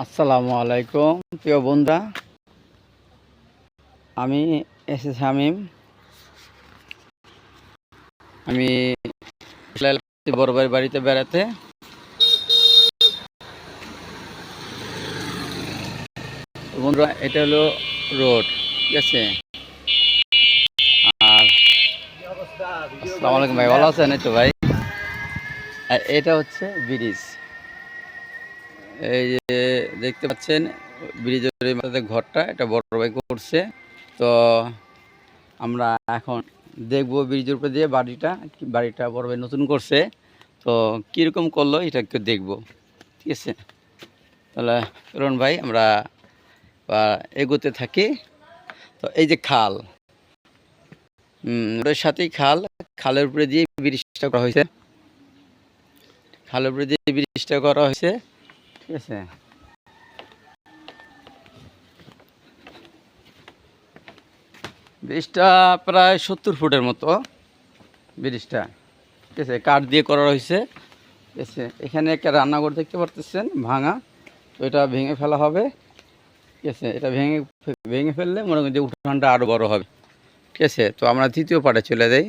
আসসালামু আলাইকুম প্রিয় বন্ধুরা, আমি এস এস শামীম। আমি বড় ভাইয়ের বাড়িতে বেড়াতে। বন্ধুরা, এটা হলো রোড, ঠিক আছে। আর আসসালামু আলাইকুম ভাই, ভালো আছেন? এই তো ভাই, আর এটা হচ্ছে ব্রিজ। এই যে দেখতে পাচ্ছেন ব্রিজের মাথাতে ঘরটা, এটা বড় ভাই করছে। তো আমরা এখন দেখবো ব্রিজের উপরে দিয়ে বাড়িটা বড় ভাই নতুন করছে। তো কীরকম করলো এটা একটু দেখবো, ঠিক আছে। তাহলে চলুন ভাই আমরা এগোতে থাকি। তো এই যে খাল, ওদের সাথেই খালের উপরে দিয়ে ব্রিজটা করা হয়েছে। খালের উপরে দিয়ে ব্রিজটা করা হয়েছে, ঠিক আছে। ব্রিজটা প্রায় 70 ফুটের মতো ব্রিজটা, ঠিক আছে, কাঠ দিয়ে করা হয়েছে, ঠিক আছে। এখানে একটা রান্নাঘর দেখতে পারতেছেন ভাঙা, তো এটা ভেঙে ফেলা হবে, ঠিক আছে। এটা ভেঙে ফেললে মনে করেন যে উঠানটা আরও বড় হবে, ঠিক আছে। তো আমরা তৃতীয় পার্টে চলে যাই।